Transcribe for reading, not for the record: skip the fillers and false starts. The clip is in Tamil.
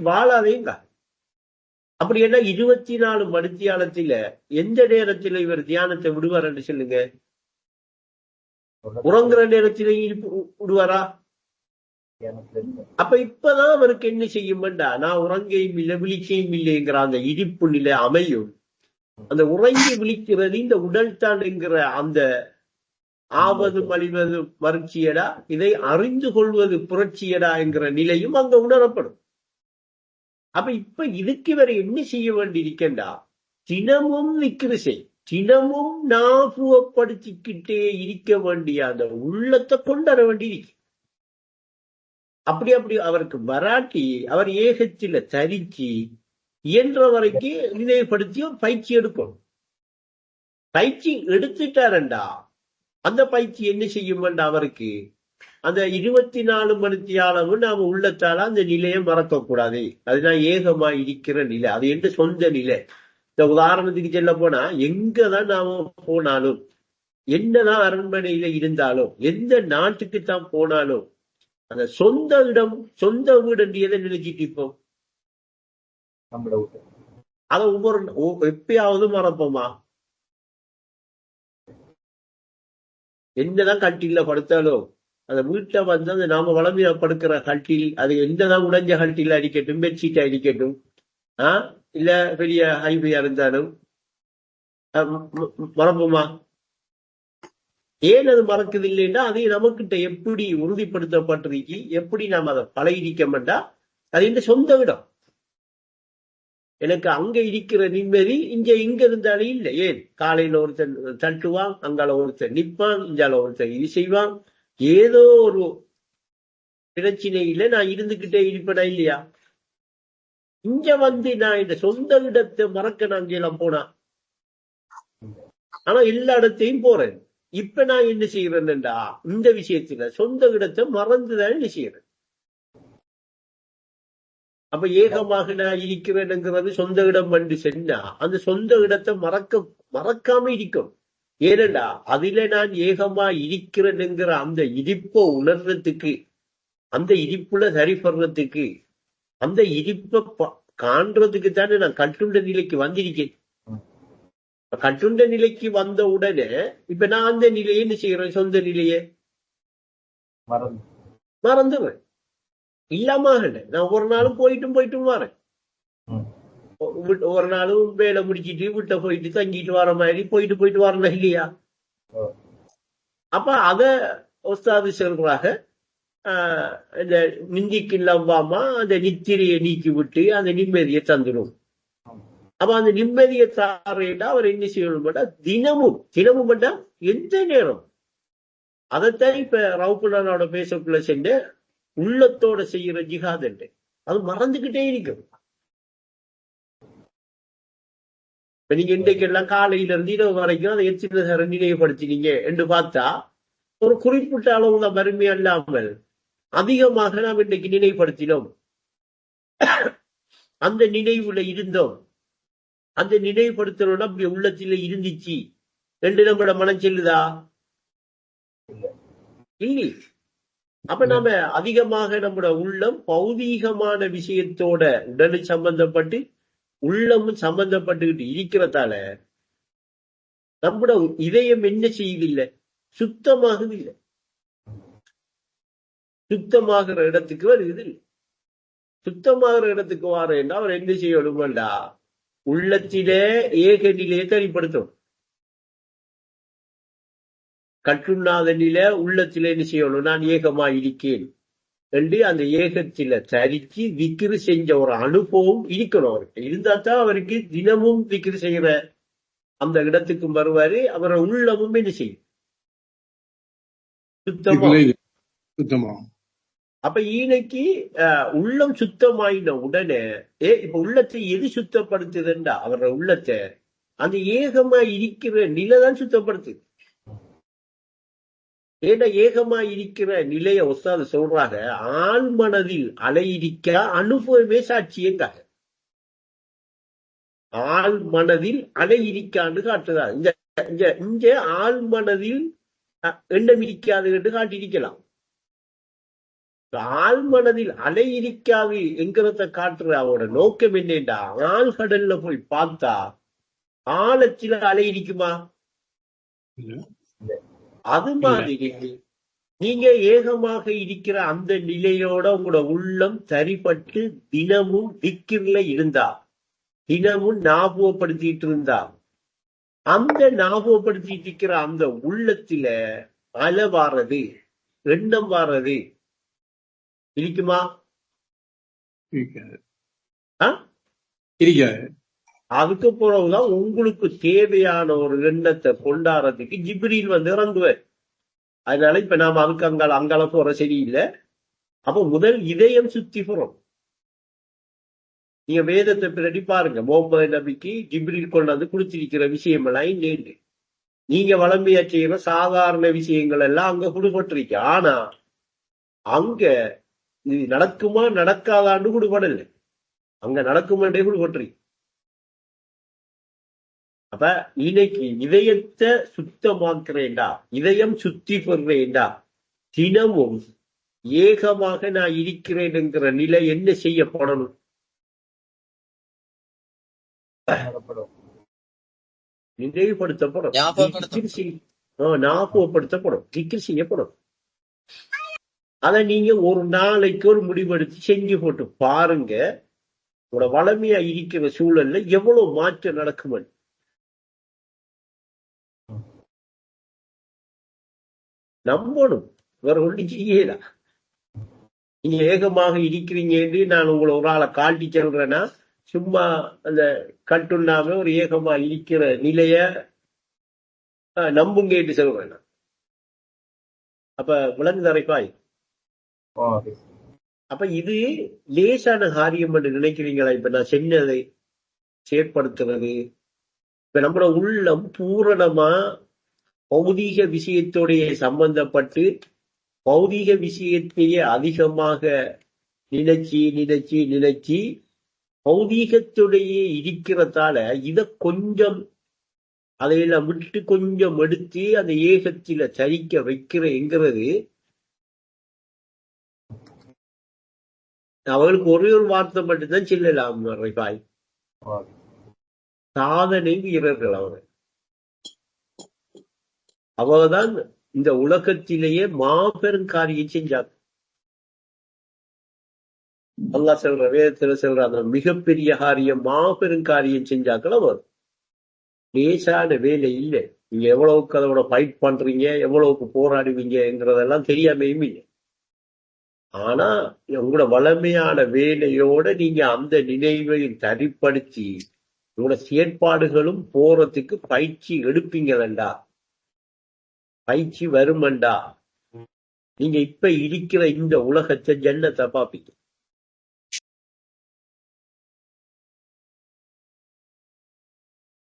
வாழாதேங்க. அப்படி என்ன 24 மணித்தியாலத்தில எந்த நேரத்தில் இவர் தியானத்தை விடுவார் என்று சொல்லுங்க? உறங்குற நேரத்திலேயும் விடுவாரா? அப்ப இப்பதான் அவருக்கு என்ன செய்யும்டா, நான் உறங்கையும் இல்லை விழிக்கையும் இல்லைங்கிற அந்த இடிப்பு நிலை அமையும். அந்த உறங்கி விழிக்கிறது இந்த உடல் தான் என்கிற அந்த ஆவது மலிவது மறுச்சியடா, இதை அறிந்து கொள்வது புரட்சியடா என்கிற நிலையும் அங்க உணரப்படும். அப்ப இப்ப இதுக்கு இவர் என்ன செய்ய வேண்டியிருக்கா, தினமும் விக்கிரிசை, தினமும் ஞாபகப்படுத்திக்கிட்டே இருக்க வேண்டிய அந்த உள்ளத்தை கொண்டாட வேண்டியிருக்கு. அப்படி அவருக்கு வராட்டி அவர் ஏகத்தில தரிச்சு இயன்ற வரைக்கும் நினைவுபடுத்தி பயிற்சி எடுக்கணும். பயிற்சி எடுத்துட்டாரண்டா அந்த பயிற்சி என்ன செய்யும் அவருக்கு அந்த 24 மணித்தியாலவு நாம உள்ளத்தால அந்த நிலையை மறக்க கூடாது. அதுதான் ஏகமா இருக்கிற நிலை, அது எந்த சொந்த நிலை. இந்த உதாரணத்துக்கு சொல்ல போனா, எங்கதான் நாம போனாலும், என்னதான் அரண்மனையில இருந்தாலும், எந்த நாட்டுக்கு தான் போனாலும், அந்த சொந்த இடம் சொந்த வீடு என்று எதை நினைச்சிட்டு இருப்போம்? அதை ஒவ்வொரு எப்பயாவது மறப்போமா? என்னதான் கட்டில படுத்தாலும் அந்த வீட்டுல வந்து அந்த நாம வளமையா படுக்கிற கட்டில், அது என்னதான் உடைஞ்ச கட்டில அடிக்கட்டும், பெட்ஷீட்டா அடிக்கட்டும், இல்ல பெரிய ஹைவேயா இருந்தாலும் மறப்போமா? ஏன் அது மறக்குது இல்லைன்னா, அது நமக்கிட்ட எப்படி உறுதிப்படுத்தப்பட்டிருக்கு, எப்படி நாம் அதை பழகிக்கமெண்டா, அது இந்த சொந்த இடம். எனக்கு அங்க இருக்கிற நிம்மதி இங்க இருந்தாலும் இல்லை. ஏன் காலையில ஒருத்தன் தட்டுவான், அங்கால ஒருத்தன் நிற்பான், இங்கால ஒருத்தன் இது செய்வான். ஏதோ ஒரு பிரச்சனையில நான் இருந்துகிட்டே இருப்பேனா இல்லையா? இங்க வந்து நான் இந்த சொந்த இடத்தை மறக்க நான் எல்லாம் போனா, ஆனா எல்லா இடத்தையும் போறேன். இப்ப நான் என்ன செய்யறேன்டா, இந்த விஷயத்துல சொந்த இடத்தை மறந்துதான் என்ன செய்யறேன். அப்ப ஏகமாக நான் இருக்கிறேன்ங்கிறது சொந்த இடம் வந்து சென்னா அந்த சொந்த இடத்தை மறக்காம இருக்கும். ஏனண்டா அதுல நான் ஏகமா இருக்கிறேன்ங்கிற அந்த இடிப்பை உணர்றதுக்கு, அந்த இடிப்புல சரிபடுறதுக்கு, அந்த இடிப்பை காண்றதுக்கு தானே நான் கட்டுண்ட நிலைக்கு வந்திருக்கேன். கட்டுண்ட நிலைக்கு வந்த உடனே இப்ப நான் அந்த நிலையை என்ன செய்யறேன், சொந்த நிலையை மறந்துடுறேன். இல்லாம நான் ஒவ்வொரு நாளும் போயிட்டும் வரேன். ஒவ்வொரு நாளும் வேலை முடிச்சிட்டு வீட்டை போயிட்டு தங்கிட்டு வர மாதிரி போயிட்டு வரணும் இல்லையா? அப்ப அத ஒஸ்தாது சொல்றாக, இந்த நிந்திக்கு இல்லாம அந்த நித்திரையை நீக்கி விட்டு அந்த நிம்மதியை தந்துடும். அப்ப அந்த நிம்மதியை தாரேண்டா அவர் என்ன செய்யணும், தினமும் எந்த நேரம் அதைத்தான் இப்ப ரவுக்குள்ளனோட பேசக்குள்ள சென்று உள்ளத்தோட செய்யற ஜிஹாத் என்று அது மறந்துகிட்டே இருக்கும். இப்ப நீங்க இன்றைக்கெல்லாம் காலையில இருந்து இரவு வரைக்கும் அதை எத்தனை நேரம் நினைவுபடுத்தினீங்க என்று பார்த்தா, ஒரு குறிப்பிட்ட அளவுல வறுமை அல்லாமல் அதிகமாக நாம் இன்றைக்கு நினைவுபடுத்தினோம். அந்த நினைவுல இருந்தோம், அந்த நினைவுபடுத்தணும்னா அப்படி உள்ளத்தில இருந்துச்சு ரெண்டு நம்மளோட மனம் செல்லுதா? இல்லை. அப்ப நாம அதிகமாக நம்மளோட உள்ளம் பௌதீகமான விஷயத்தோட உடல் சம்பந்தப்பட்டு உள்ளமும் சம்பந்தப்பட்டுக்கிட்டு இருக்கிறதால நம்மளோட இதயம் என்ன செய்யவில்லை, சுத்தமாகவில்லை. சுத்தமாகிற இடத்துக்கு வருது இல்லை. சுத்தமாகிற இடத்துக்கு வாரேன்னா அவர் என்ன செய்யணும்டா, உள்ளத்திலே ஏக நிலையை தனிப்படுத்தும். கட்டுண்ணாத நிலை உள்ளத்திலே என்ன செய்யணும், நான் ஏகமா இருக்கேன் என்று அந்த ஏகத்தில தரிச்சு விக்கிரி செஞ்ச ஒரு அனுபவம் இருக்கணும் அவருக்கு. இருந்தா தான் அவருக்கு தினமும் விக்கிரி செய்யற அந்த இடத்துக்கும் வருவாரு. அவரை உள்ளமும் என்ன செய்யும், சுத்தமா. அப்ப ஈனைக்கு உள்ளம் சுத்தமாயின உடனே இப்ப உள்ளத்தை எது சுத்தப்படுத்துதுண்டா, அவரோட உள்ளத்தை அந்த ஏகமா இருக்கிற நிலைதான் சுத்தப்படுத்துது. ஏன்னா ஏகமா இருக்கிற நிலைய ஒஸ்தாது சொல்றாங்க, ஆள் மனதில் அலையிருக்க அனுபவமே சாட்சியங்காக. ஆள் மனதில் அலையிருக்கான்னு காட்டுதா. இங்க ஆள் மனதில் எண்ணம் இருக்காது என்று காட்டியிருக்கலாம். ஆழ்மனதில் அலை இருக்காது என்கிறத காட்டுற அவரோட நோக்கம் என்னண்டா, ஆழ்கடல்ல போய் பார்த்தா ஆழத்தில அலை இருக்குமா? அது மாதிரி நீங்க ஏகமாக இருக்கிற அந்த நிலையோட உங்களோட உள்ளம் சரிபட்டு தினமும் திக்கிர்ல இருந்தா, தினமும் ஞாபகப்படுத்திட்டு இருந்தா, அந்த ஞாபகப்படுத்திட்டு இருக்கிற அந்த உள்ளத்துல அலை வாரது, எண்ணம் வாரது இருக்குமா? அதுக்கு பிறகுதான் உங்களுக்கு தேவையான ஒரு எண்ணத்தை கொண்டாடுறதுக்கு ஜிப்ரீல் வந்து இறங்குவார். அதனால இப்ப நாம அதுக்கு அங்கால போற சரியில்லை. அப்ப முதல் இதயம் சுத்தி போறோம். நீங்க வேதத்தை பின்னாடி பாருங்க, முகமது நபிக்கு ஜிப்ரீல் கொண்டாந்து கொடுத்திருக்கிற விஷயம் எல்லாம் இல்லைன்னு. நீங்க வளமையா செய்யற சாதாரண விஷயங்கள் எல்லாம் அங்க கொடுபட்டிருக்கு. ஆனா அங்க இது நடக்குமா நடக்காதான்னு கொடுபடல, அங்க நடக்குமாண்டே கொடுபட்டிருக்கு. அப்ப இன்னைக்கு இதயத்தை சுத்தமாக்குறேன்டா, இதயம் சுத்தி பெறேன்டா, தினமும் ஏகமாக நான் இருக்கிறேன் என்கிற நிலை என்ன செய்யப்படணும்? நினைவுபடுத்தப்படும், ஞாபகப்படுத்தப்படும், திக்ர் செய்யப்படும். அதை நீங்க ஒரு நாளைக்கு ஒரு முடிவெடுத்து செஞ்சு போட்டு பாருங்க, உங்களோட வளமையா இருக்கிற சூழல்ல எவ்வளவு மாற்றம் நடக்கும். நம்பணும், வேற ஒன்றும் செய்யலாம். நீங்க ஏகமாக இருக்கிறீங்க நான் உங்களை ஒரு ஆளை காட்டி சொல்றேன்னா, சும்மா அந்த கட்டுண்ணாம ஒரு ஏகமா இருக்கிற நிலைய நம்புங்கன்னு சொல்றேன். அப்ப விளங்குதரைப்பாய். அப்ப இது லேசான காரியம் என்று நினைக்கிறீங்களா? இப்ப நான் சொன்னதை செயற்படுத்துறது, இப்ப நம்மளோட உள்ளம் பூரணமா பௌதீக விஷயத்தோடைய சம்பந்தப்பட்டு பௌதீக விஷயத்தையே அதிகமாக நினைச்சு பௌதீகத்துடைய இருக்கிறதால இத கொஞ்சம் அதையெல்லாம் விட்டு கொஞ்சம் எடுத்து அந்த ஏகத்தில சரிக்க வைக்கிறேங்கிறது அவர்களுக்கு ஒரே ஒரு வார்த்தை மட்டும்தான் செல்லலாம். சாதனை வீரர்கள் அவர்தான் இந்த உலகத்திலேயே மாபெரும் காரியம் செஞ்சாங்க. அல்லாஹ் சொல்ற, வேதத்துல சொல்ற அந்த மிகப்பெரிய காரியம், மாபெரும் காரியம் செஞ்சாக்கள் அவர். லேசான வேலை இல்லை. நீங்க எவ்வளவுக்கு அதோட ஃபைட் பண்றீங்க, எவ்வளவுக்கு போராடுவீங்கிறதெல்லாம் தெரியாமையும் இல்லை. ஆனா உங்களோட வளமையான வேலையோட நீங்க அந்த நினைவையும் தரிப்படுத்தி உங்களோட செயற்பாடுகளும் போறதுக்கு பயிற்சி எடுப்பீங்களா? பயிற்சி வருமண்டா, நீங்க இப்ப இருக்கிற இந்த உலகத்தை ஜன்னத்தை பாப்பீங்க.